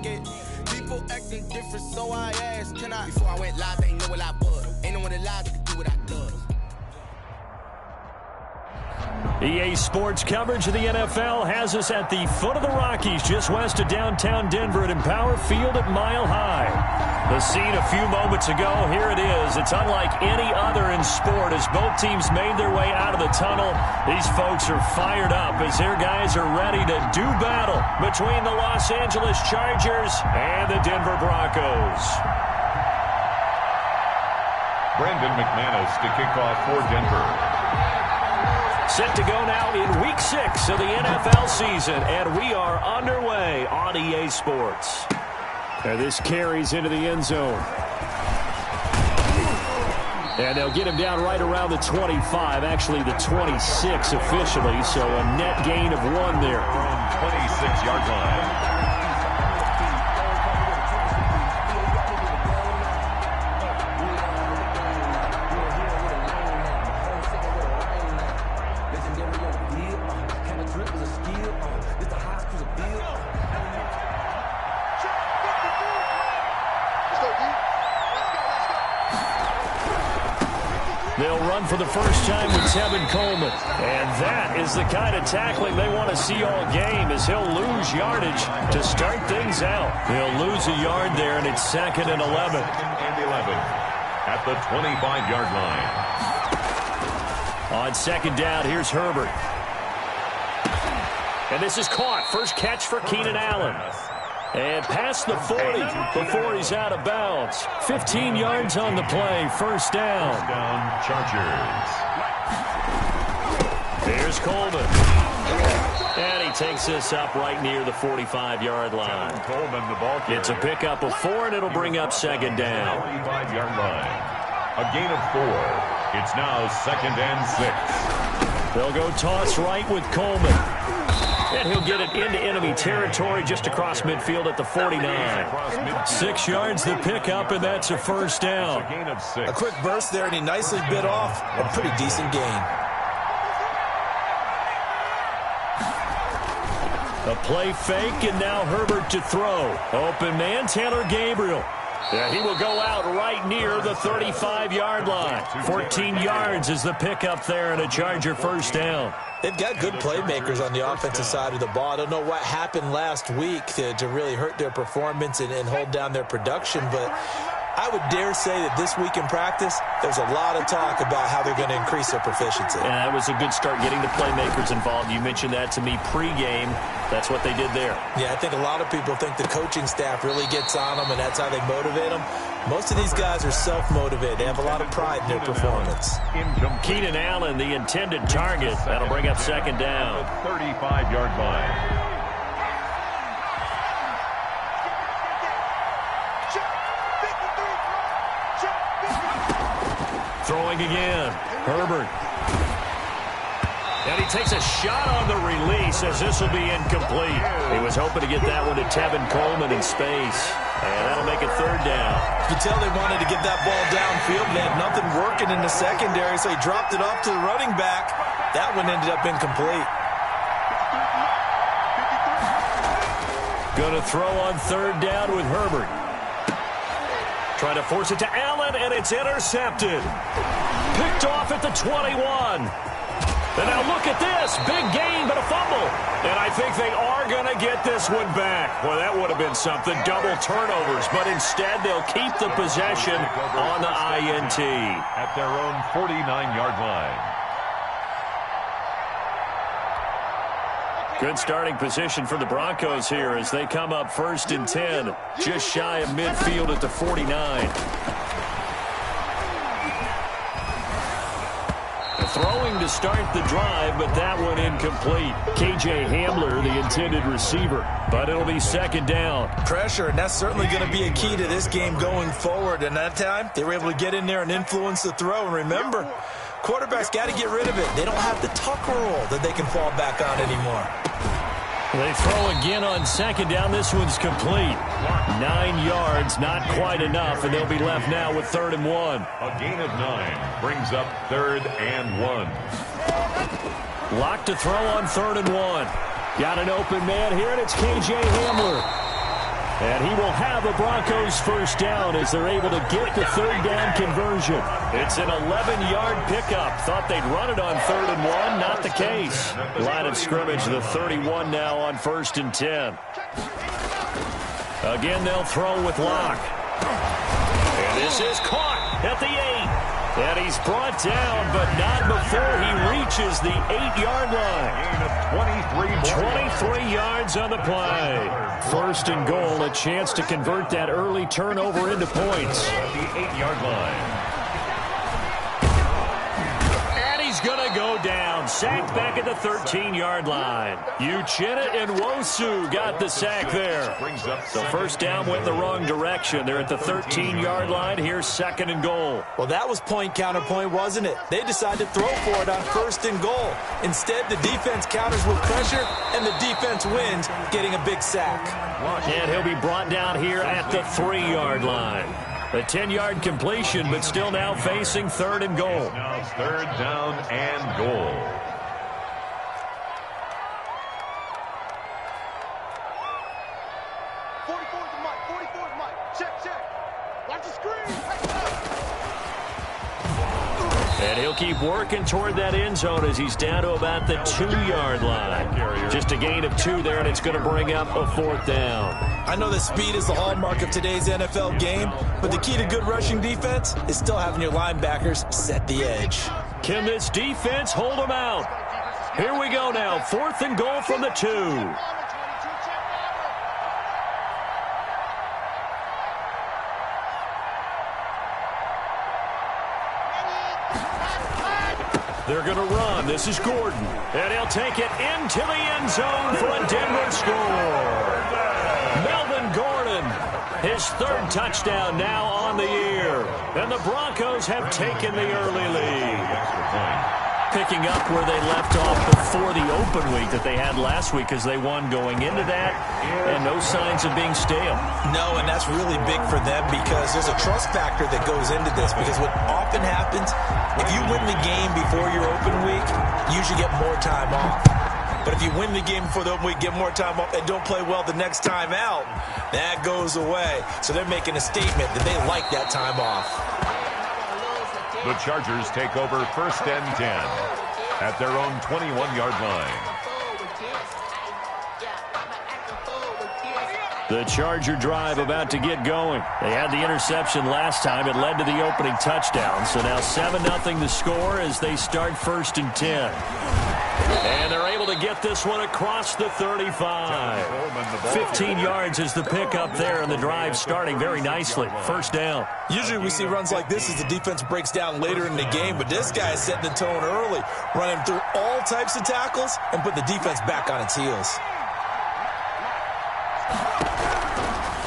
pocket. People acting different, so I asked, can I? Before I went live, they ain't know what I was. Ain't no one alive that could do what I does. EA Sports coverage of the NFL has us at the foot of the Rockies, just west of downtown Denver at Empower Field at Mile High. The scene a few moments ago, here it is. It's unlike any other in sport as both teams made their way out of the tunnel. These folks are fired up as their guys are ready to do battle between the Los Angeles Chargers and the Denver Broncos. Brandon McManus to kick off for Denver. Set to go now in Week 6 of the NFL season, and we are underway on EA Sports. And this carries into the end zone. And they'll get him down right around the 25, actually the 26 officially, so a net gain of 1 there. From 26-yard line. They'll run for the first time with Tevin Coleman. And that is the kind of tackling they want to see all game as he'll lose yardage to start things out. They'll lose a yard there, and it's 2nd and 11. 2nd and 11 at the 25-yard line. On 2nd down, here's Herbert. And this is caught. First catch for Keenan Allen. And past the 40 before he's out of bounds. 15 yards on the play. First down. First down, Chargers. Here's Coleman. And he takes this up right near the 45-yard line. Coleman, the ball carrier. It's a pickup of 4, and it'll bring up 2nd down. 45-yard line. A gain of 4. It's now 2nd and 6. They'll go toss right with Coleman. And he'll get it into enemy territory just across midfield at the 49. 6 yards the pickup, and that's a first down. A gain of 6. A quick burst there, and he nicely bit off a pretty decent gain. A play fake, and now Herbert to throw. Open man, Taylor Gabriel. Yeah, he will go out right near the 35-yard line. 14 yards is the pickup there, and a Charger first down. They've got good playmakers on the offensive side of the ball. I don't know what happened last week to really hurt their performance and hold down their production, but I would dare say that this week in practice, there's a lot of talk about how they're going to increase their proficiency. And that was a good start getting the playmakers involved. You mentioned that to me pregame. That's what they did there. Yeah, I think a lot of people think the coaching staff really gets on them, and that's how they motivate them. Most of these guys are self-motivated. They have a lot of pride in their performance. Keenan Allen, the intended target. That'll bring up 2nd down. 35-yard line. Throwing again. Herbert. And he takes a shot on the release as this will be incomplete. He was hoping to get that one to Tevin Coleman in space. And that'll make it 3rd down. You could tell they wanted to get that ball downfield. They had nothing working in the secondary, so he dropped it off to the running back. That one ended up incomplete. Going to throw on 3rd down with Herbert. Trying to force it to Allen, and it's intercepted. Picked off at the 21. And now look at this. Big gain, but a fumble. And I think they are going to get this one back. Well, that would have been something. Double turnovers. But instead, they'll keep the possession on the INT. At their own 49-yard line. Good starting position for the Broncos here as they come up 1st and 10. Just shy of midfield at the 49. Throwing to start the drive, but that one incomplete. KJ Hamler, the intended receiver, but it'll be 2nd down. Pressure, and that's certainly going to be a key to this game going forward. And that time, they were able to get in there and influence the throw. And remember, quarterbacks got to get rid of it. They don't have the tuck roll that they can fall back on anymore. They throw again on 2nd down. This one's complete. 9 yards, not quite enough, and they'll be left now with 3rd and 1. A gain of 9 brings up 3rd and 1. Lock to throw on 3rd and 1. Got an open man here, and it's KJ Hamler. And he will have a Broncos first down as they're able to get the third down conversion. It's an 11-yard pickup. Thought they'd run it on 3rd and 1. Not the case. Line of scrimmage, the 31 now on 1st and 10. Again, they'll throw with Locke. And this is caught at the 8. And he's brought down, but not before he reaches the 8-yard line. 23 yards on the play. 1st and goal, a chance to convert that early turnover into points. At the 8-yard line. And he's going to go down. Sacked back at the 13-yard line. Uchenna and Wosu got the sack there. So first down went in the wrong direction. They're at the 13-yard line. Here's 2nd and goal. Well, that was point counterpoint, wasn't it? They decided to throw for it on 1st and goal. Instead, the defense counters with pressure, and the defense wins, getting a big sack. And he'll be brought down here at the 3-yard line. A 10-yard completion, but still now facing 3rd and goal. Now 3rd down and goal. And he'll keep working toward that end zone as he's down to about the 2-yard line. Just a gain of 2 there, and it's going to bring up a 4th down. I know that speed is the hallmark of today's NFL game, but the key to good rushing defense is still having your linebackers set the edge. Can this defense hold them out? Here we go now. 4th and goal from the 2. They're going to run. This is Gordon. And he'll take it into the end zone for a Denver score. Melvin Gordon, his 3rd touchdown now on the year. And the Broncos have taken the early lead. Picking up where they left off before the open week that they had last week as they won going into that, and no signs of being stale. No, and that's really big for them because there's a trust factor that goes into this, because what often happens, if you win the game before your open week, you usually get more time off. But if you win the game before the open week, get more time off, and don't play well the next time out, that goes away. So they're making a statement that they like that time off. The Chargers take over 1st and 10 at their own 21-yard line. The Charger drive about to get going. They had the interception last time. It led to the opening touchdown. So now 7-0 the score as they start 1st and 10. And they're able to get this one across the 35. 15 yards is the pickup there, and the drive starting very nicely. 1st down. Usually we see runs like this as the defense breaks down later in the game, but this guy is setting the tone early, running through all types of tackles and put the defense back on its heels.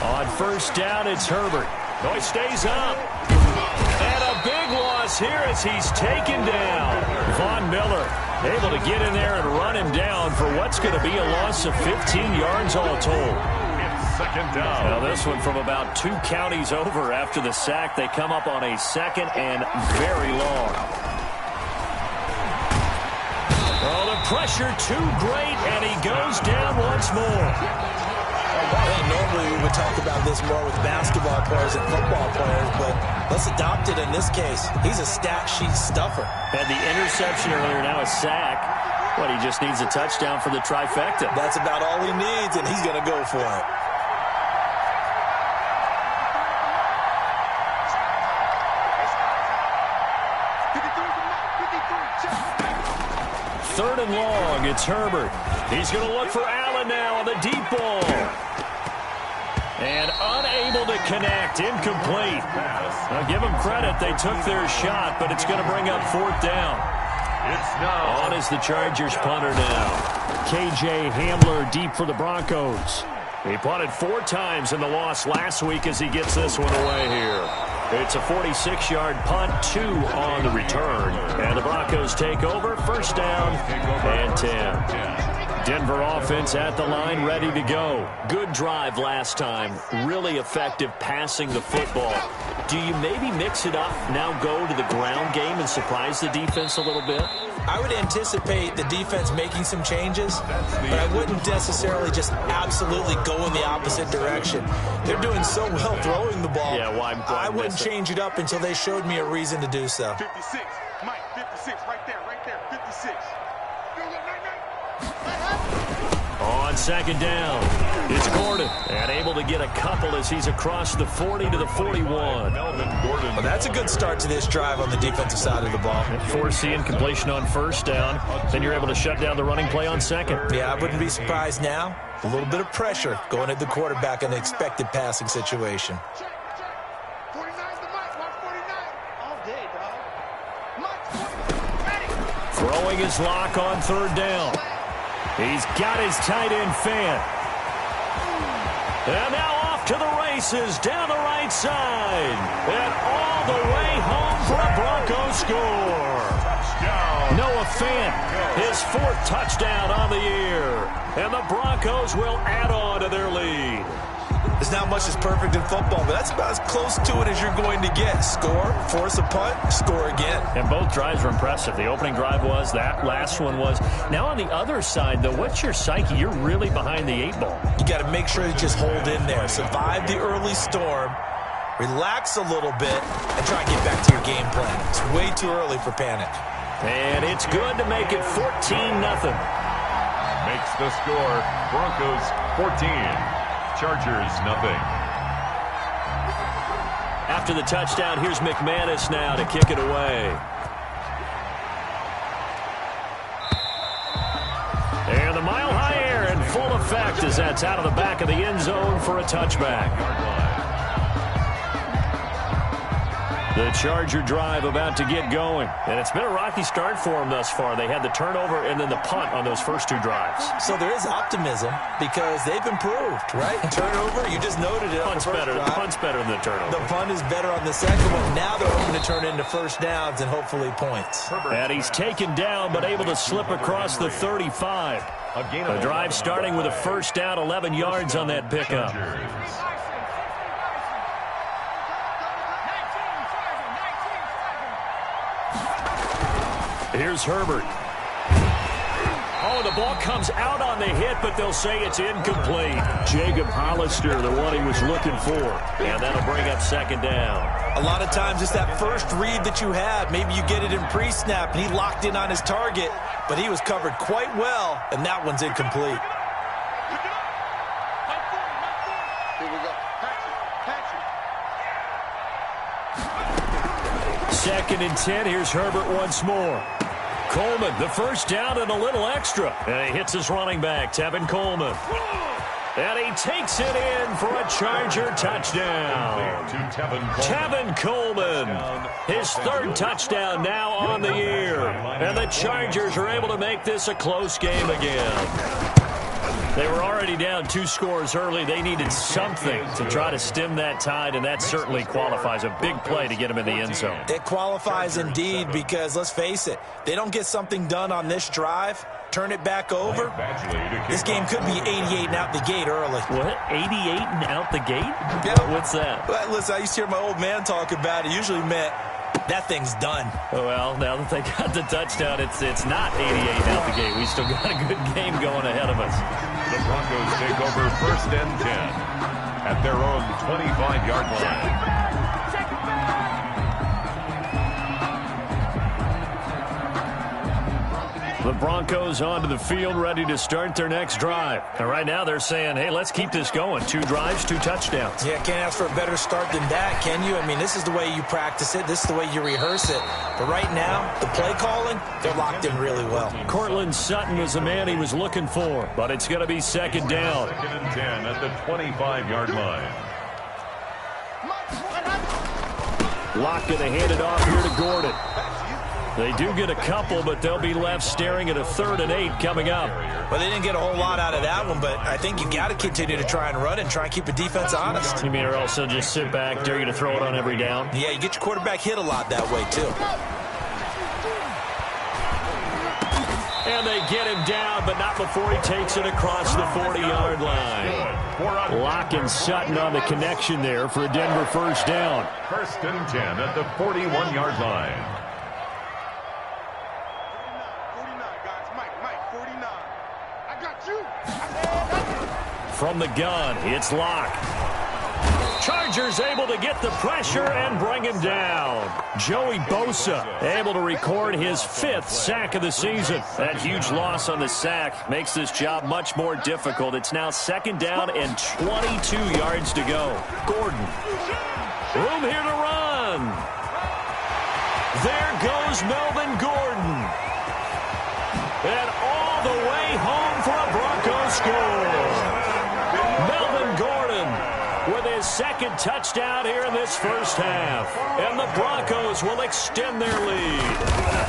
On 1st down, it's Herbert. No, he stays up. And a big loss here as he's taken down. Von Miller able to get in there and run him down for what's going to be a loss of 15 yards all told. It's 2nd down. Now this one from about 2 counties over after the sack. They come up on a 2nd and very long. Oh, the pressure too great, and he goes down once more. Normally we would talk about this more with basketball players and football players, but let's adopt it in this case. He's a stat sheet stuffer. Had the interception earlier, now a sack. But he just needs a touchdown for the trifecta. That's about all he needs, and he's going to go for it. Third and long, it's Herbert. He's going to look for Allen now on the deep ball. And unable to connect, incomplete. Now give them credit, they took their shot, but it's going to bring up 4th down. It's now on is the Chargers punter now. K.J. Hamler deep for the Broncos. He punted 4 times in the loss last week as he gets this one away here. It's a 46-yard punt, 2 on the return. And the Broncos take over, 1st down and 10. Denver offense at the line, ready to go. Good drive last time. Really effective passing the football. Do you maybe mix it up, now go to the ground game and surprise the defense a little bit? I would anticipate the defense making some changes, but I wouldn't necessarily just absolutely go in the opposite direction. They're doing so well throwing the ball. Yeah, why I wouldn't change it up until they showed me a reason to do so. 56, Mike, 56, right there, 56. On second down, it's Gordon, and able to get a couple as he's across the 40 to the 41. Well, that's a good start to this drive on the defensive side of the ball. Forcing incompletion on first down, then you're able to shut down the running play on second. Yeah, I wouldn't be surprised now. A little bit of pressure going at the quarterback in the expected passing situation. 49's the Mike, watch 49. All day, dog. Mike, Throwing his lock on third down. He's got his tight end fan. And now off to the races down the right side. And all the way home for a Broncos score. Noah Fant, his 4th touchdown on the year. And the Broncos will add on to their lead. There's not much that's perfect in football, but that's about as close to it as you're going to get. Score, force a punt, score again. And both drives were impressive. The opening drive was, that last one was. Now on the other side, though, what's your psyche? You're really behind the 8 ball. You got to make sure you just hold in there. Survive the early storm, relax a little bit, and try and get back to your game plan. It's way too early for panic. And it's good to make it 14-0. Makes the score Broncos 14. Chargers, nothing. After the touchdown, here's McManus now to kick it away. And the mile-high air in full effect as that's out of the back of the end zone for a touchback. The Charger drive about to get going. And it's been a rocky start for them thus far. They had the turnover and then the punt on those first 2 drives. So there is optimism because they've improved, right? Turnover, you just noted it. Punt's better than the turnover. The punt is better on the second one. Now they're hoping to turn into first downs and hopefully points. And he's taken down but able to slip across the 35. The drive starting with a first down, 11 yards on that pickup. Here's Herbert. Oh, the ball comes out on the hit, but they'll say it's incomplete. Jacob Hollister, the one he was looking for. And that'll bring up second down. A lot of times it's that first read that you have. Maybe you get it in pre-snap, and he locked in on his target, but he was covered quite well, and that one's incomplete. Second and 10. Here's Herbert once more. Coleman, the first down and a little extra. And he hits his running back, Tevin Coleman. And he takes it in for a Charger touchdown. Tevin Coleman, his 3rd touchdown now on the year. And the Chargers are able to make this a close game again. They were already down 2 scores early. They needed something to try to stem that tide, and that certainly qualifies. A big play to get them in the end zone. It qualifies indeed because, let's face it, they don't get something done on this drive, turn it back over, this game could be 88 and out the gate early. What? 88 and out the gate? Yeah. What's that? Well, listen, I used to hear my old man talk about it. Usually meant that thing's done. Well, now that they got the touchdown, it's not 88 and out the gate. We still got a good game going ahead of us. The Broncos take over first and 10 at their own 25-yard line. The Broncos onto the field, ready to start their next drive. And right now they're saying, hey, let's keep this going. 2 drives, 2 touchdowns. Yeah, can't ask for a better start than that, can you? I mean, this is the way you practice it. This is the way you rehearse it. But right now, the play calling, they're locked in really well. Cortland Sutton was the man he was looking for, but it's going to be second down. Second and 10 at the 25-yard line. Locke going to hand it off here to Gordon. They do get a couple, but they'll be left staring at a 3rd and 8 coming up. Well, they didn't get a whole lot out of that one, but I think you got to continue to try and run and try and keep the defense honest. You mean or also just sit back, dare you to throw it on every down? Yeah, you get your quarterback hit a lot that way, too. And they get him down, but not before he takes it across the 40-yard line. Locke and Sutton on the connection there for a Denver first down. 1st and 10 at the 41-yard line. 49, guys. Mike, 49. I got you. From the gun, it's Locke. Chargers able to get the pressure and bring him down. Joey Bosa able to record his 5th sack of the season. That huge loss on the sack makes this job much more difficult. It's now 2nd down and 22 yards to go. Gordon. Room here to run. There goes Melvin Gordon. And all the way home for a Broncos score. Melvin Gordon with his 2nd touchdown here in this first half. And the Broncos will extend their lead.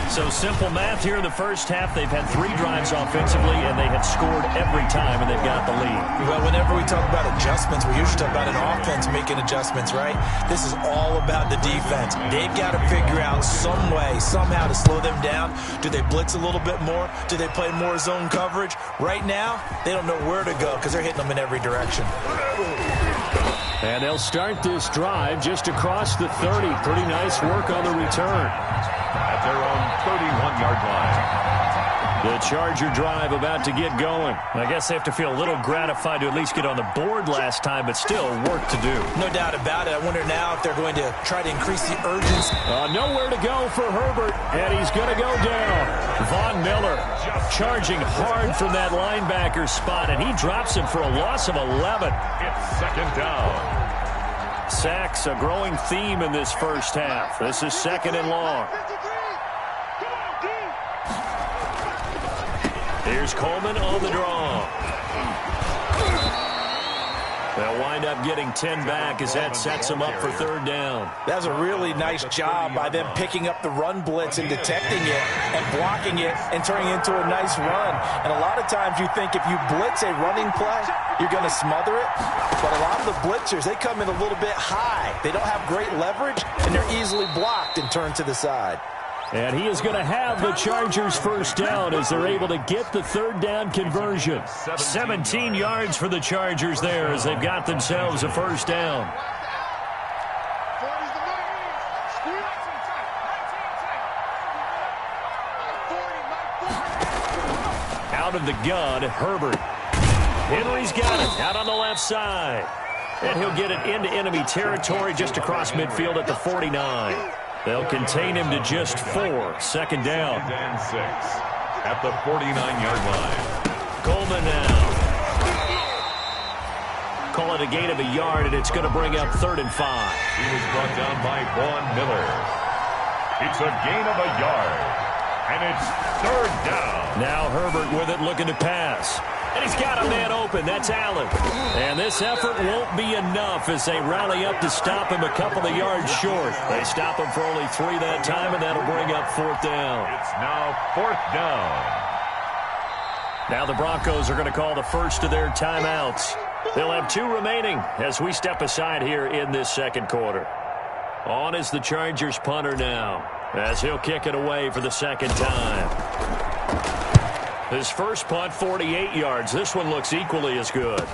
So simple math here in the first half. They've had 3 drives offensively, and they have scored every time, and they've got the lead. Well, whenever we talk about adjustments, we usually talk about an offense making adjustments, right? This is all about the defense. They've got to figure out some way, somehow to slow them down. Do they blitz a little bit more? Do they play more zone coverage? Right now, they don't know where to go because they're hitting them in every direction. And they'll start this drive just across the 30. Pretty nice work on the return. At their own 31-yard line. The Charger drive about to get going. I guess they have to feel a little gratified to at least get on the board last time, but still work to do. No doubt about it. I wonder now if they're going to try to increase the urgency. Nowhere to go for Herbert, and he's going to go down. Von Miller charging hard from that linebacker spot, and he drops him for a loss of 11. It's 2nd down. Sacks, a growing theme in this first half. This is 2nd and long. Here's Coleman on the draw. They'll wind up getting 10 back as that sets them up for 3rd down. That was a really nice job by them picking up the run blitz and detecting it and blocking it and turning it into a nice run. And a lot of times you think if you blitz a running play, you're going to smother it. But a lot of the blitzers, they come in a little bit high. They don't have great leverage, and they're easily blocked and turned to the side. And he is going to have the Chargers first down as they're able to get the 3rd down conversion. 17 yards for the Chargers there as they've got themselves a first down. Out of the gun, Herbert. Henry's got it out on the left side. And he'll get it into enemy territory just across midfield at the 49. They'll contain him to just 4. 2nd down. 2nd and 6 at the 49-yard line. Coleman now. Call it a gain of a yard, and it's going to bring up 3rd and 5. He was brought down by Von Miller. It's a gain of a yard, and it's 3rd down. Now Herbert with it, looking to pass. And he's got a man open. That's Allen. And this effort won't be enough as they rally up to stop him a couple of yards short. They stop him for only 3 that time, and that'll bring up 4th down. It's now 4th down. Now the Broncos are going to call the first of their timeouts. They'll have 2 remaining as we step aside here in this 2nd quarter. On is the Chargers punter now as he'll kick it away for the 2nd time. His first punt, 48 yards. This one looks equally as good.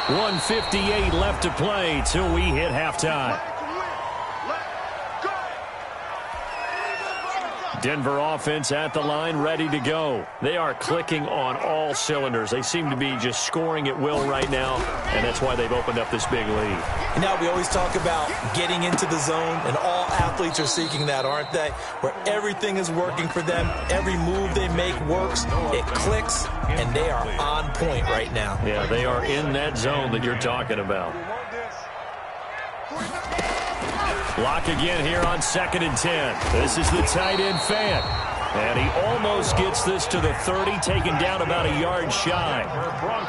1:58 left to play till we hit halftime. Denver offense at the line, ready to go. They are clicking on all cylinders. They seem to be just scoring at will right now, and that's why they've opened up this big lead. Now we always talk about getting into the zone, and all athletes are seeking that, aren't they? Where everything is working for them, every move they make works, it clicks, and they are on point right now. Yeah, they are in that zone that you're talking about. Lock again here on 2nd and 10. This is the tight end Fant. And he almost gets this to the 30, taken down about a yard shy.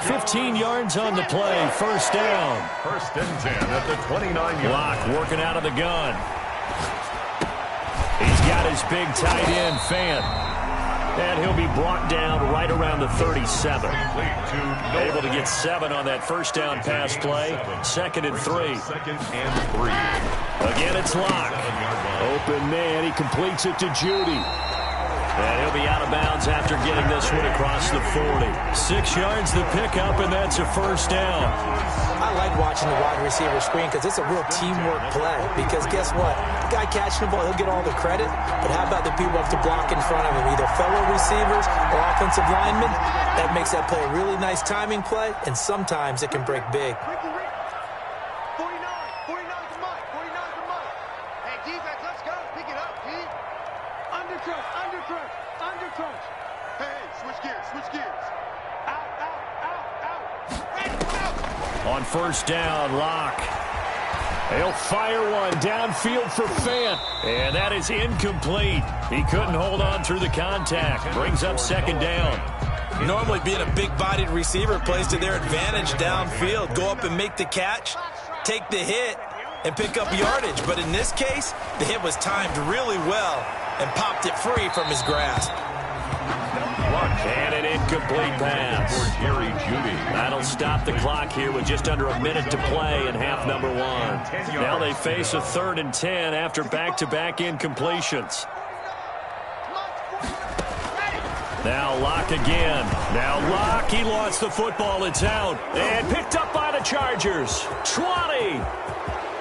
15 yards on the play, first down. 1st and 10 at the 29-yard. Lock working out of the gun. He's got his big tight end Fant. And he'll be brought down right around the 37. Able to get 7 on that first down pass play. 2nd and 3. Again, it's Locke. Open man. He completes it to Judy. And he'll be out of bounds after getting this one across the 40. 6 yards the pickup, and that's a first down. I like watching the wide receiver screen because it's a real teamwork play. Because guess what? The guy catching the ball, he'll get all the credit. But how about the people who have to block in front of him, either fellow receivers or offensive linemen? That makes that play a really nice timing play, and sometimes it can break big. 49's the money. 49's the money. Hey, defense, let's go. Pick it up, G. Under crunch. Hey, switch gears. Out. On first down, Locke. He'll fire one downfield for Fant. And that is incomplete. He couldn't hold on through the contact. Brings up 2nd down. Normally being a big-bodied receiver plays to their advantage downfield. Go up and make the catch, take the hit, and pick up yardage. But in this case, the hit was timed really well and popped it free from his grasp. And an incomplete pass. That'll stop the clock here with just under a minute to play in half number 1. Now they face a 3rd and 10 after back-to-back incompletions. Now Locke again. Now Locke, he lost the football. It's out. And picked up by the Chargers. 20.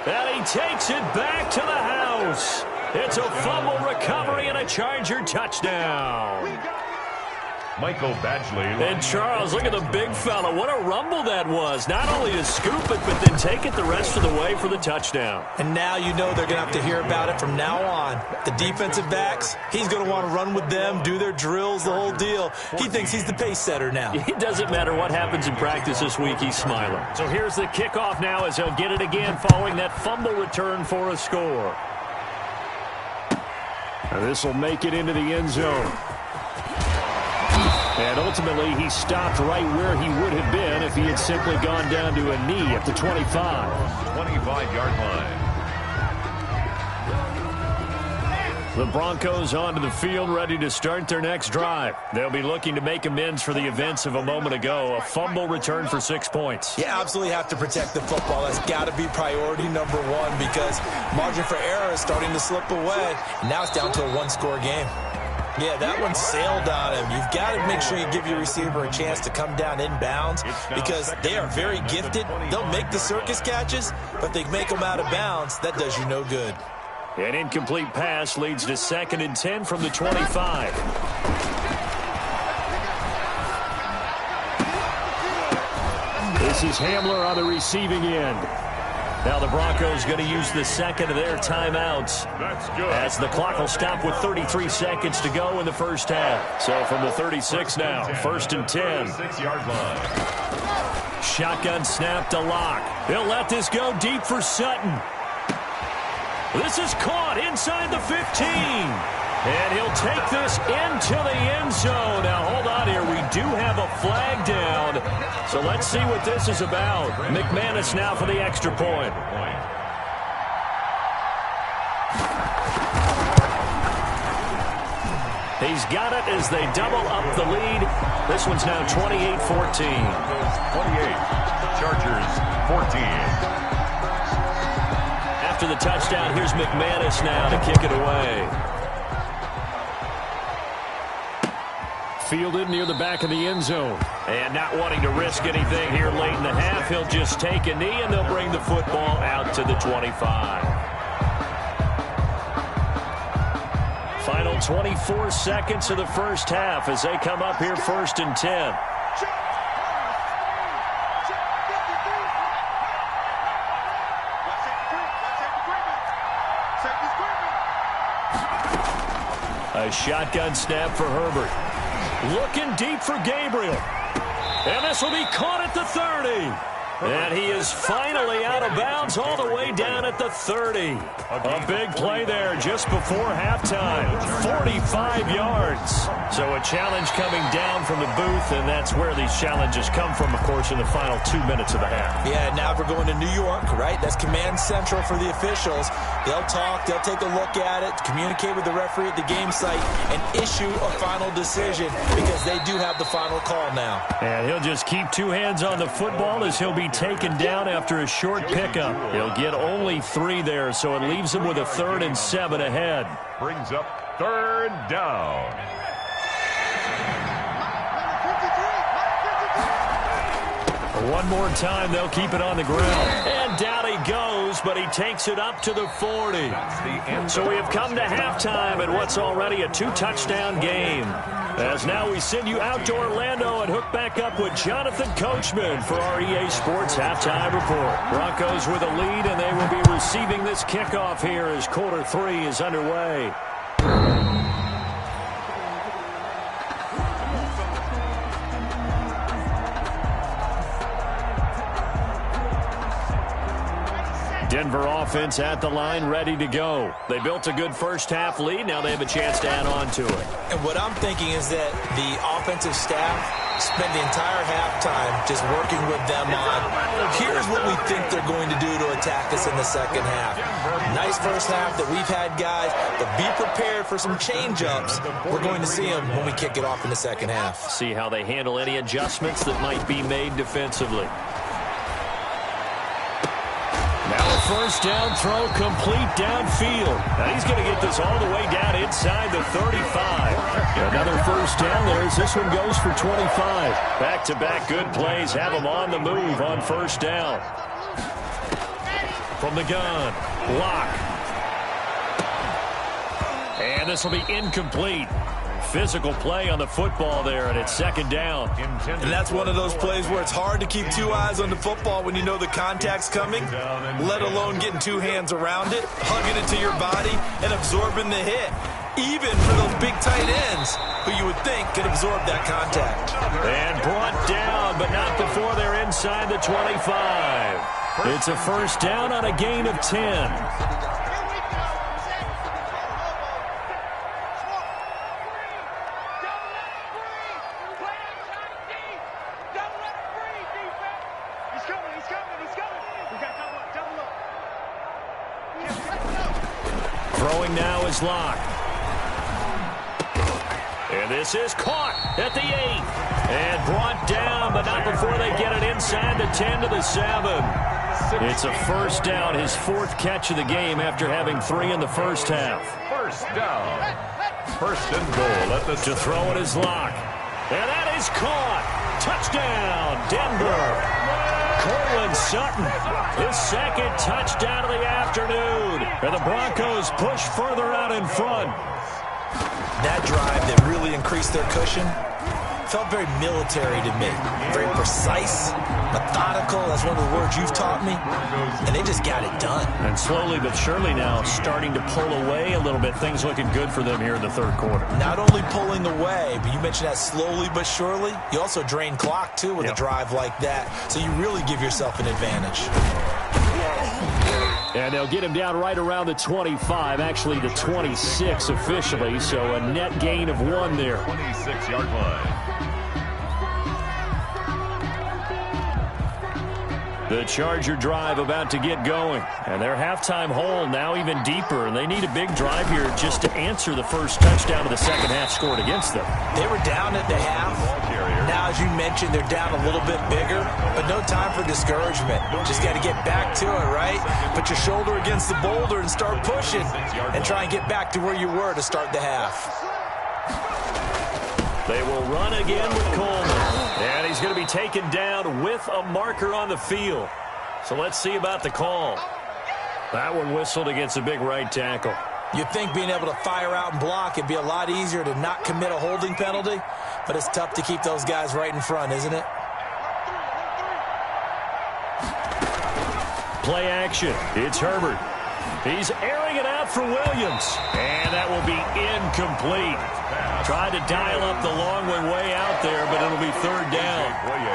And he takes it back to the house. It's a fumble recovery and a Charger touchdown. Michael Badgley. And Charles, look at the big fella. What a rumble that was. Not only to scoop it, but then take it the rest of the way for the touchdown. And now you know they're going to have to hear about it from now on. The defensive backs, he's going to want to run with them, do their drills, the whole deal. He thinks he's the pace setter now. It doesn't matter what happens in practice this week, he's smiling. So here's the kickoff now as he'll get it again following that fumble return for a score. And this will make it into the end zone. And ultimately, he stopped right where he would have been if he had simply gone down to a knee at the 25. 25-yard line. The Broncos onto the field, ready to start their next drive. They'll be looking to make amends for the events of a moment ago. A fumble return for 6 points. You absolutely have to protect the football. That's got to be priority number 1 because margin for error is starting to slip away. And now it's down to a 1-score game. Yeah, that one sailed on him. You've got to make sure you give your receiver a chance to come down inbounds because they are very gifted. They'll make the circus catches, but if they make them out of bounds, that does you no good. An incomplete pass leads to 2nd and 10 from the 25. This is Hamler on the receiving end. Now the Broncos going to use the 2nd of their timeouts as the clock will stop with 33 seconds to go in the first half. So from the 36 now, 1st and 10. 6-yard line. Shotgun snap to Locke. He'll let this go deep for Sutton. This is caught inside the 15. And he'll take this into the end zone. Now, hold on here. We do have a flag down. So let's see what this is about. McManus now for the extra point. He's got it as they double up the lead. This one's now 28-14. 28. Chargers 14. After the touchdown, here's McManus now to kick it away. Fielded near the back of the end zone. And not wanting to risk anything here late in the half, he'll just take a knee and they'll bring the football out to the 25. Final 24 seconds of the first half as they come up here 1st and 10. A shotgun snap for Herbert. Looking deep for Gabriel. And this will be caught at the 30. And he is finally out of bounds all the way down at the 30. A big play there just before halftime. 45 yards. So a challenge coming down from the booth, and that's where these challenges come from, of course, in the final 2 minutes of the half. Yeah, now we're going to New York, right? That's command central for the officials. They'll talk, they'll take a look at it, communicate with the referee at the game site, and issue a final decision because they do have the final call now. And he'll just keep two hands on the football as he'll be taken down after a short pickup. He'll get only 3 there, so it leaves him with a 3rd and 7 ahead. Brings up 3rd down. One more time, they'll keep it on the ground. And down he goes, but he takes it up to the 40. So we have come to halftime in what's already a 2-touchdown game. As now we send you out to Orlando and hook back up with Jonathan Coachman for our EA Sports Halftime Report. Broncos with a lead, and they will be receiving this kickoff here as quarter 3 is underway. Denver offense at the line, ready to go. They built a good first-half lead. Now they have a chance to add on to it. And what I'm thinking is that the offensive staff spent the entire halftime just working with them on, here's what we think they're going to do to attack us in the second half. Nice first half that we've had, guys, but be prepared for some change-ups. We're going to see them when we kick it off in the second half. See how they handle any adjustments that might be made defensively. First down throw complete downfield. Now he's going to get this all the way down inside the 35. Another first down there as this one goes for 25. Back-to-back good plays have him on the move on first down. From the gun, Locke. And this will be incomplete. Physical play on the football there, and it's second down. And that's one of those plays where it's hard to keep 2 eyes on the football when you know the contact's coming, let alone getting 2 hands around it, hugging it to your body, and absorbing the hit. Even for those big tight ends who you would think could absorb that contact. And brought down, but not before they're inside the 25. It's a first down on a gain of 10. Throwing now is Locke. And this is caught at the 8. And brought down, but not before they get it inside the 10 to the 7. It's a first down, his 4th catch of the game after having 3 in the first half. First down. First and goal at the to throw it is Locke. And that is caught. Touchdown, Denver. Cortland Sutton, his 2nd touchdown of the afternoon. And the Broncos push further out in front. That drive that really increased their cushion felt very military to me. Very precise, methodical. That's one of the words you've taught me. And they just got it done. And slowly but surely now starting to pull away a little bit. Things looking good for them here in the 3rd quarter. Not only pulling away, but you mentioned that slowly but surely. You also drain clock, too, with a drive like that. So you really give yourself an advantage. And they'll get him down right around the 25, actually the 26 officially. So a net gain of 1 there. 26-yard line. The Charger drive about to get going. And their halftime hole now even deeper. And they need a big drive here just to answer the first touchdown of the second half scored against them. They were down at the half. Now, as you mentioned, they're down a little bit bigger. But no time for discouragement. Just got to get back to it, right? Put your shoulder against the boulder and start pushing. And try and get back to where you were to start the half. They will run again with Coleman. And he's going to be taken down with a marker on the field. So let's see about the call. That one whistled against a big right tackle. You'd think being able to fire out and block, it'd be a lot easier to not commit a holding penalty. But it's tough to keep those guys right in front, isn't it? Play action. It's Herbert. He's airing it out for Williams. And that will be incomplete. Tried to dial up the long way out there, but it'll be third down.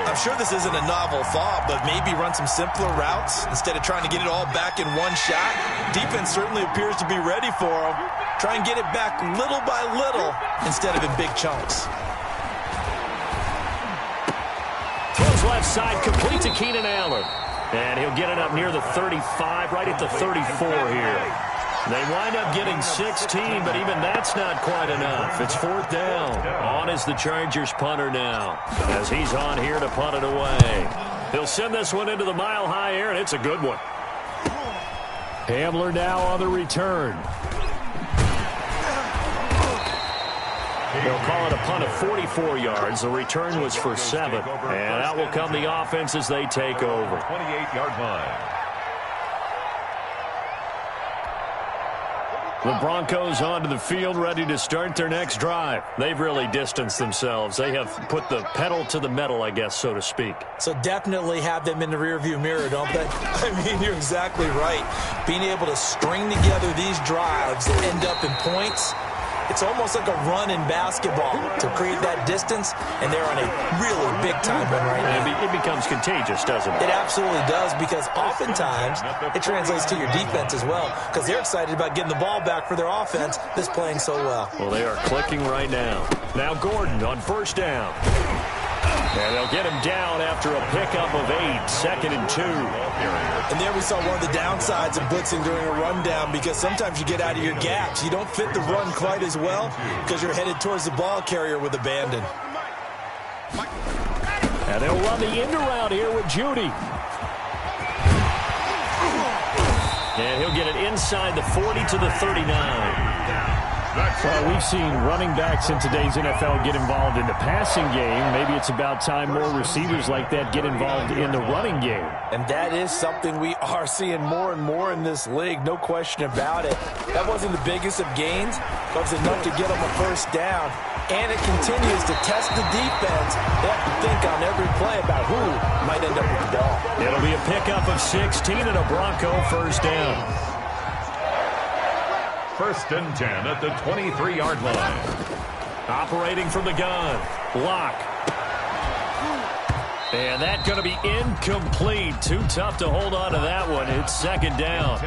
I'm sure this isn't a novel thought, but maybe run some simpler routes instead of trying to get it all back in one shot. Defense certainly appears to be ready for him. Try and get it back little by little instead of in big chunks. Throws left side, complete to Keenan Allen. And he'll get it up near the 35, right at the 34 here. They wind up getting 16, but even that's not quite enough. It's fourth down. On is the Chargers punter now, as he's on here to punt it away. He'll send this one into the mile-high air, and it's a good one. Hamler now on the return. They'll call it a punt of 44 yards. The return was for 7. And out will come the offense as they take over. 28-yard line. The Broncos onto the field, ready to start their next drive. They've really distanced themselves. They have put the pedal to the metal, I guess, so to speak. So definitely have them in the rearview mirror, don't they? I mean, you're exactly right. Being able to string together these drives that end up in points, it's almost like a run in basketball to create that distance, and they're on a really big-time one right now. It becomes contagious, doesn't it? It absolutely does, because oftentimes it translates to your defense as well, because they're excited about getting the ball back for their offense that's playing so well. Well, they are clicking right now. Now Gordon on first down. And they'll get him down after a pickup of 8, 2nd and 2. And there we saw one of the downsides of blitzing during a rundown, because sometimes you get out of your gaps. You don't fit the run quite as well because you're headed towards the ball carrier with abandon. And they'll run the end around here with Judy. And he'll get it inside the 40 to the 39. Well, we've seen running backs in today's NFL get involved in the passing game. Maybe it's about time more receivers like that get involved in the running game. And that is something we are seeing more and more in this league, no question about it. That wasn't the biggest of gains, but it was enough to get them a first down. And it continues to test the defense. They have to think on every play about who might end up with the ball. It'll be a pickup of 16 and a Bronco first down. First and 10 at the 23-yard line. Operating from the gun. Lock. And that's going to be incomplete. Too tough to hold on to that one. It's second down.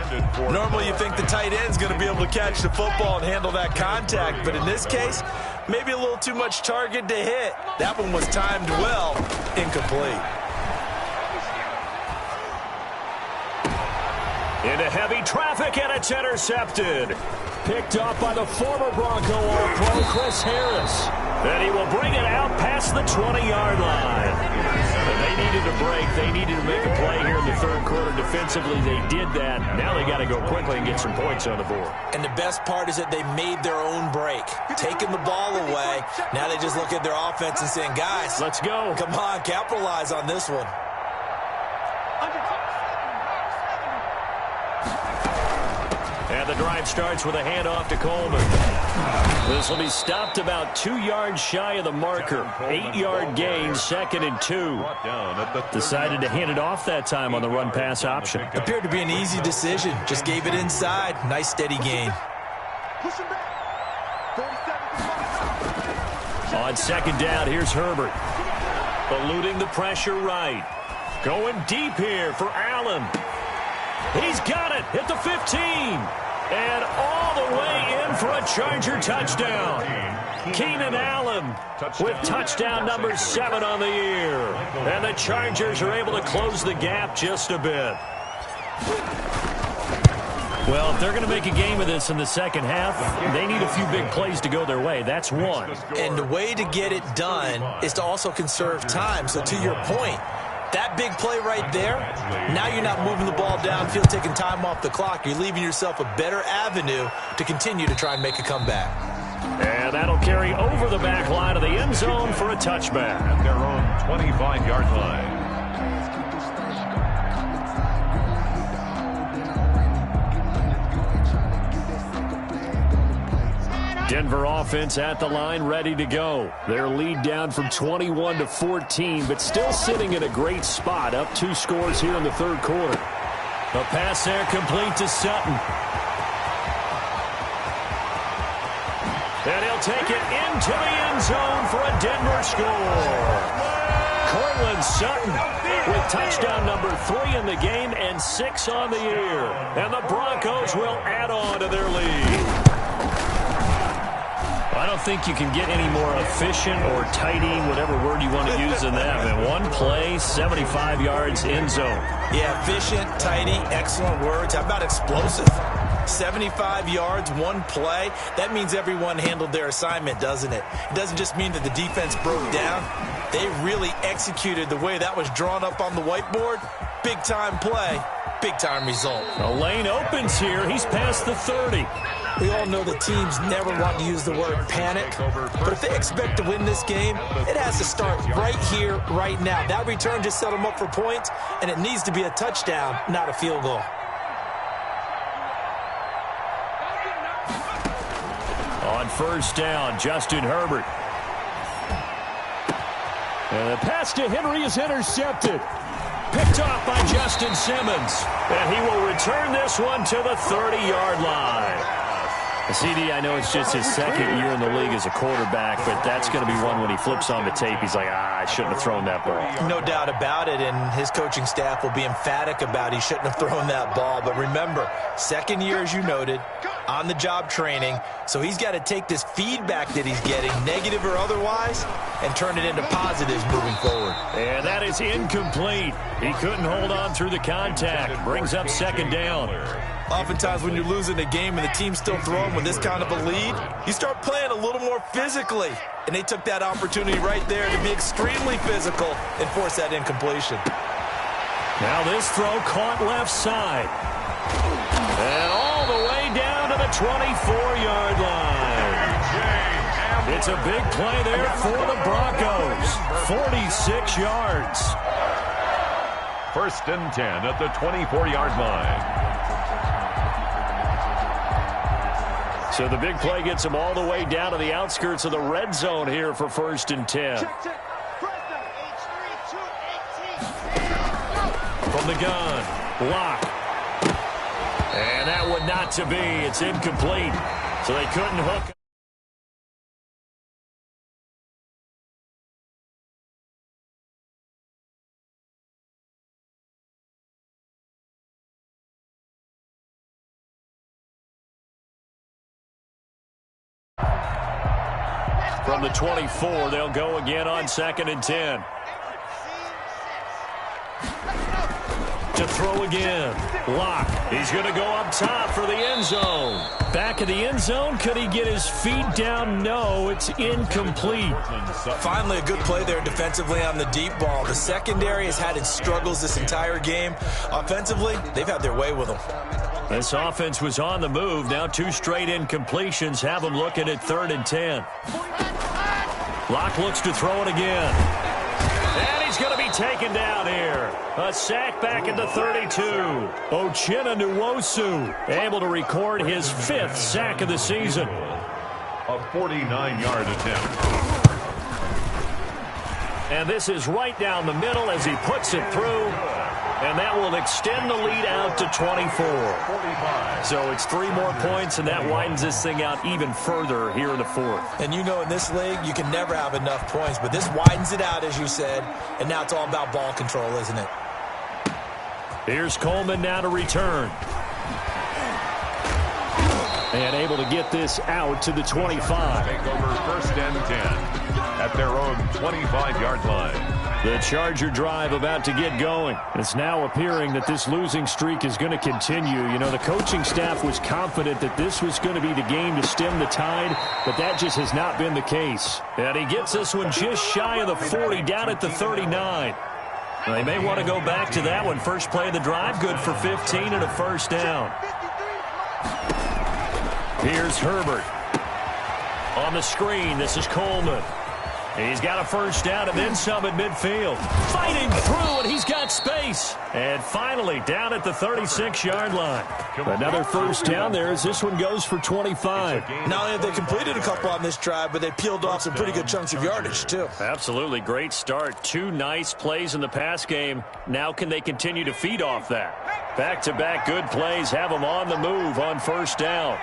Normally you think the tight end's going to be able to catch the football and handle that contact, but in this case, maybe a little too much target to hit. That one was timed well. Incomplete. Into heavy traffic, and it's intercepted. Picked off by the former Bronco All-Pro, Chris Harris. And he will bring it out past the 20-yard line. And they needed a break. They needed to make a play here in the third quarter. Defensively, they did that. Now they got to go quickly and get some points on the board. And the best part is that they made their own break. Taking the ball away. Now they just look at their offense and saying, guys, let's go. Come on, capitalize on this one. And the drive starts with a handoff to Coleman. This will be stopped about 2 yards shy of the marker. 8-yard gain, 2nd and 2. Decided to hand it off that time on the run-pass option. Appeared to be an easy decision. Just gave it inside. Nice steady gain. On second down, here's Herbert. Eluding the pressure right. Going deep here for Allen. He's got it at the 15. And all the way in for a Charger touchdown. Keenan Allen with touchdown number 7 on the year. And the Chargers are able to close the gap just a bit. Well, if they're going to make a game of this in the second half, they need a few big plays to go their way. That's one. And the way to get it done is to also conserve time. So to your point, that big play right there, now you're not moving the ball downfield, taking time off the clock. You're leaving yourself a better avenue to continue to try and make a comeback. And that'll carry over the back line of the end zone for a touchback. At their own 25-yard line. Denver offense at the line, ready to go. Their lead down from 21 to 14, but still sitting in a great spot, up 2 scores here in the third quarter. A pass there complete to Sutton. And he'll take it into the end zone for a Denver score. Cortland Sutton with touchdown number 3 in the game and 6 on the year. And the Broncos will add on to their lead. I don't think you can get any more efficient or tidy, whatever word you want to use in that. In one play, 75 yards end zone. Yeah, efficient, tidy, excellent words. How about explosive? 75 yards, one play. That means everyone handled their assignment, doesn't it? It doesn't just mean that the defense broke down. They really executed the way that was drawn up on the whiteboard. Big-time play, big-time result. The lane opens here. He's past the 30. We all know the teams never want to use the word panic, but if they expect to win this game, it has to start right here, right now. That return just set them up for points, and it needs to be a touchdown, not a field goal. On first down, Justin Herbert. And the pass to Henry is intercepted. Picked off by Justin Simmons. And he will return this one to the 30-yard line. CD, I know it's just his second year in the league as a quarterback, but that's going to be one when he flips on the tape. He's like, I shouldn't have thrown that ball. No doubt about it, and his coaching staff will be emphatic about he shouldn't have thrown that ball. But remember, second year, as you noted, on-the-job training, so he's got to take this feedback that he's getting, negative or otherwise, and turn it into positives moving forward. And that is incomplete. He couldn't hold on through the contact. Brings up second down. Oftentimes when you're losing a game and the team's still throwing with this kind of a lead, you start playing a little more physically. And they took that opportunity right there to be extremely physical and force that incompletion. Now this throw caught left side. And all the way down to the 24-yard line. It's a big play there for the Broncos. 46 yards. First and 10 at the 24-yard line. So the big play gets him all the way down to the outskirts of the red zone here for first and 10. From the gun, block. And that one not to be. It's incomplete. So they couldn't hook. From the 24, they'll go again on second and 10. To throw again. Lock. He's going to go up top for the end zone. Back of the end zone. Could he get his feet down? No, it's incomplete. Finally, a good play there defensively on the deep ball. The secondary has had its struggles this entire game. Offensively, they've had their way with them. This offense was on the move. Now 2 straight incompletions have them looking at third and 10. Locke looks to throw it again. And he's going to be taken down here. A sack back at the 32. Uchenna Nwosu able to record his 5th sack of the season. A 49-yard attempt. And this is right down the middle as he puts it through. And that will extend the lead out to 24. So it's 3 more points, and that widens this thing out even further here in the 4th. And you know in this league, you can never have enough points, but this widens it out, as you said, and now it's all about ball control, isn't it? Here's Coleman now to return. And able to get this out to the 25. Take over first and 10 at their own 25-yard line. The Charger drive about to get going. It's now appearing that this losing streak is going to continue. You know, the coaching staff was confident that this was going to be the game to stem the tide, but that just has not been the case. And he gets this one just shy of the 40, down at the 39. They may want to go back to that one. First play of the drive, good for 15 and a first down. Here's Herbert. On the screen, this is Coleman. He's got a first down and then some at midfield. Fighting through, and he's got got space. And finally down at the 36-yard line. Another first down there as this one goes for 25. Not only have they completed a couple on this drive, but they peeled off some pretty good chunks of yardage, too. Absolutely great start. 2 nice plays in the pass game. Now can they continue to feed off that? Back-to-back good plays have them on the move on first down.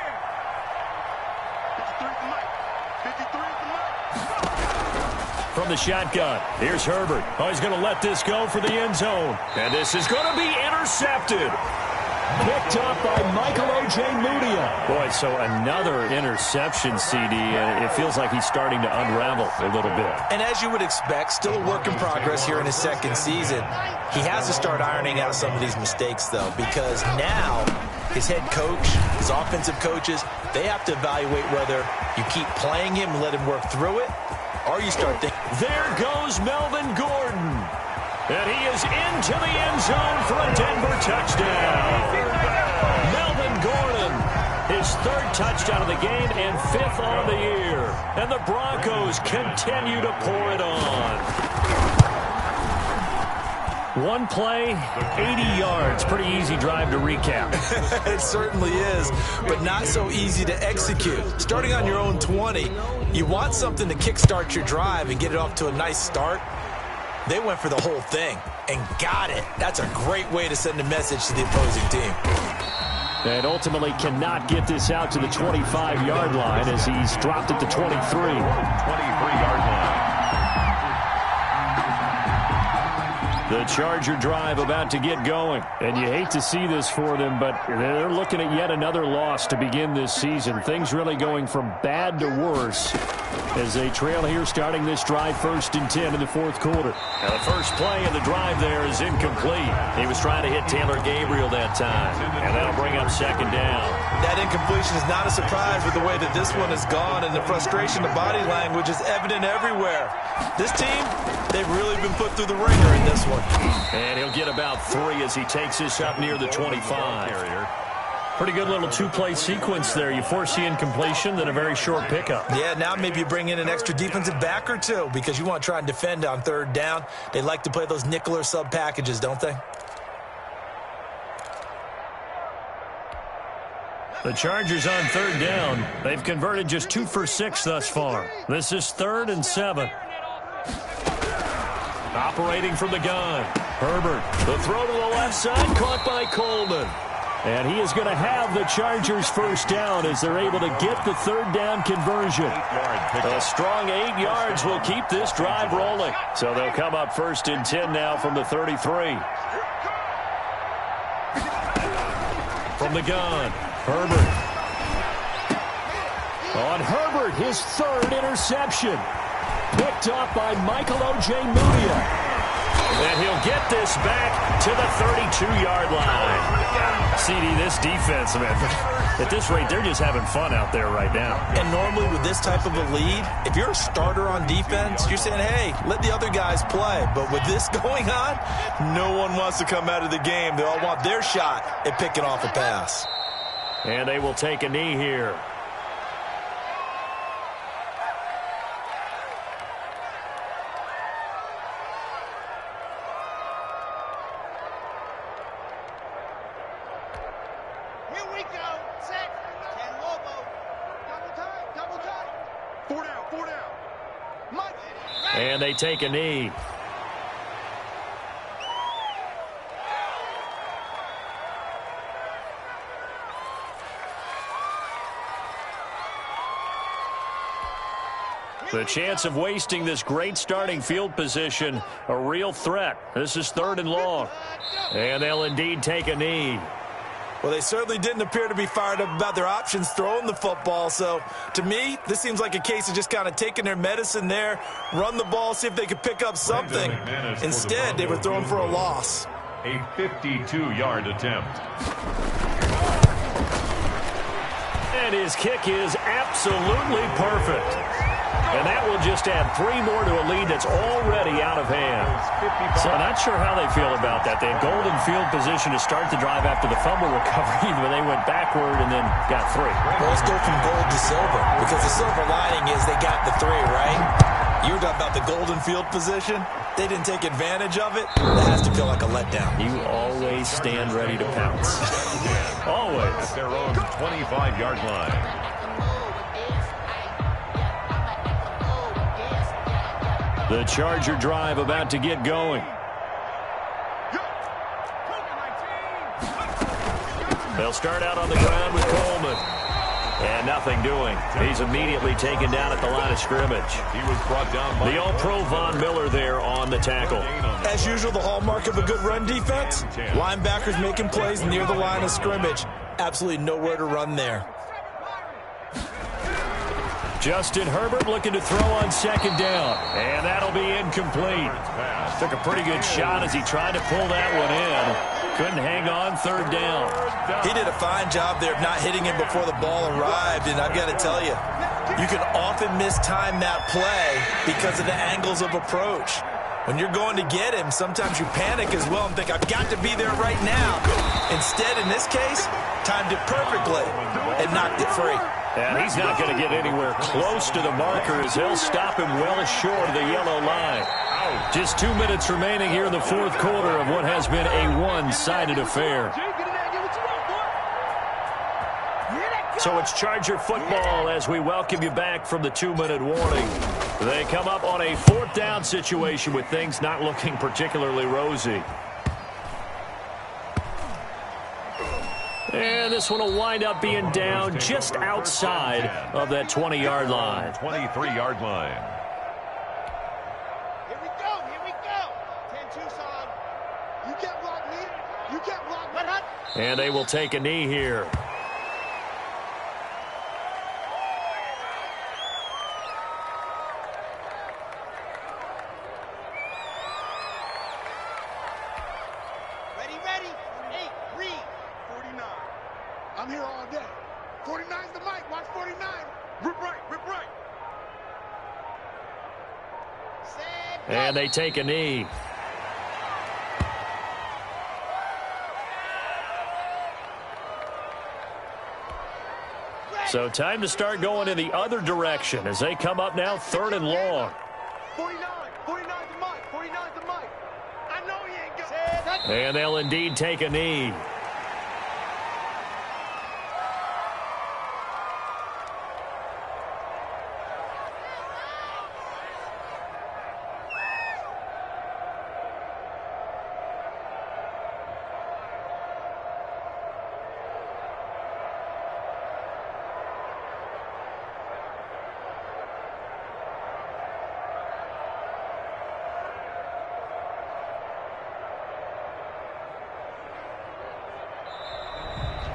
From the shotgun, here's Herbert. Oh, he's going to let this go for the end zone. And this is going to be intercepted. Picked up by Michael O.J. Mudia. Boy, so another interception, CD. It feels like he's starting to unravel a little bit. And as you would expect, still a work in progress here in his second season. He has to start ironing out some of these mistakes, though, because now his head coach, his offensive coaches, they have to evaluate whether you keep playing him and let him work through it, or you start thinking. There goes Melvin Gordon. And he is into the end zone for a Denver touchdown. Melvin Gordon, his 3rd touchdown of the game and 5th on the year. And the Broncos continue to pour it on. One play, 80 yards. Pretty easy drive to recap. It certainly is, but not so easy to execute. Starting on your own 20, you want something to kickstart your drive and get it off to a nice start. They went for the whole thing and got it. That's a great way to send a message to the opposing team. And ultimately cannot get this out to the 25-yard line as he's dropped it to 23. 23-yard line. The Charger drive about to get going. And you hate to see this for them, but they're looking at yet another loss to begin this season. Things really going from bad to worse as they trail here starting this drive 1st and 10 in the 4th quarter. Now the first play of the drive there is incomplete. He was trying to hit Taylor Gabriel that time, and that'll bring up 2nd down. That incompletion is not a surprise with the way that this one has gone, and the frustration, the body language is evident everywhere. This team, they've really been put through the ringer in this one. And he'll get about 3 as he takes this up near the 25. Pretty good little 2-play sequence there. You force the incompletion, then a very short pickup. Yeah, now maybe you bring in an extra defensive back or two because you want to try and defend on 3rd down. They like to play those nickel or sub packages, don't they? The Chargers on 3rd down. They've converted just 2 for 6 thus far. This is 3rd and 7. Operating from the gun. Herbert, the throw to the left side, caught by Coleman. And he is going to have the Chargers first down as they're able to get the 3rd down conversion. A strong 8 yards will keep this drive rolling. So they'll come up 1st and 10 now from the 33. From the gun, Herbert. On Herbert, his 3rd interception. Picked up by Michael O.J. Mudia. And he'll get this back to the 32-yard line. CD, this defense, man, at this rate, they're just having fun out there right now. And normally with this type of a lead, if you're a starter on defense, you're saying, hey, let the other guys play. But with this going on, no one wants to come out of the game. They all want their shot at picking off a pass. And they will take a knee here. And they take a knee. The chance of wasting this great starting field position, a real threat. This is 3rd and long. And they'll indeed take a knee. Well, they certainly didn't appear to be fired up about their options throwing the football. So, to me, this seems like a case of just kind of taking their medicine there, run the ball, see if they could pick up something. Instead, they were throwing for a loss. A 52-yard attempt. And his kick is absolutely perfect. And that will just add 3 more to a lead that's already out of hand. So not sure how they feel about that. They had golden field position to start the drive after the fumble recovery, but they went backward and then got 3. Well, let's go from gold to silver, because the silver lining is they got the 3, right? You were talking about the golden field position. They didn't take advantage of it. That has to feel like a letdown. You always stand ready to pounce. Always. At their own 25-yard line. The Charger drive about to get going. They'll start out on the ground with Coleman. And nothing doing. He's immediately taken down at the line of scrimmage. He was brought down by the All-Pro Von Miller there on the tackle. As usual, the hallmark of a good run defense, linebackers making plays near the line of scrimmage. Absolutely nowhere to run there. Justin Herbert looking to throw on second down. And that'll be incomplete. Took a pretty good shot as he tried to pull that one in. Couldn't hang on third down. He did a fine job there of not hitting him before the ball arrived. And I've got to tell you, you can often mistime that play because of the angles of approach. When you're going to get him, sometimes you panic as well and think, I've got to be there right now. Instead, in this case, timed it perfectly and knocked it free. And he's not going to get anywhere close to the marker as he'll stop him well ashore of the yellow line. Just 2 minutes remaining here in the fourth quarter of what has been a one-sided affair. So it's Charger football as we welcome you back from the 2-minute warning. They come up on a fourth down situation with things not looking particularly rosy. And this one will wind up being down just outside of that 20-yard line. 23-yard line. Here we go. 10-2, son. You can't block me. You can't block me. And they will take a knee here. Ready. Hey, read. 49. I'm here all day. 49's the mic. Watch 49. Rip right. And they take a knee. So time to start going in the other direction as they come up now third and long. 49's the mic. 49's the mic. I know he ain't good. And they'll indeed take a knee.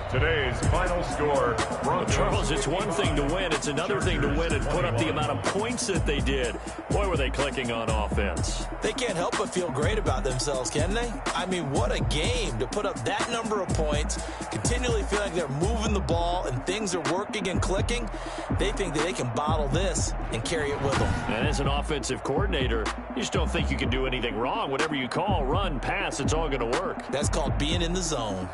Today's final score. Charles, it's one thing to win. It's another thing to win and put up the amount of points that they did. Boy, were they clicking on offense. They can't help but feel great about themselves, can they? I mean, what a game to put up that number of points, continually feel like they're moving the ball and things are working and clicking. They think that they can bottle this and carry it with them. And as an offensive coordinator, you just don't think you can do anything wrong. Whatever you call, run, pass, it's all going to work. That's called being in the zone.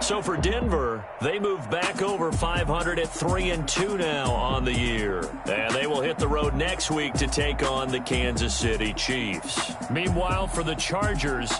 So for Denver, they move back over 500 at 3-2 now on the year. And they will hit the road next week to take on the Kansas City Chiefs. Meanwhile, for the Chargers,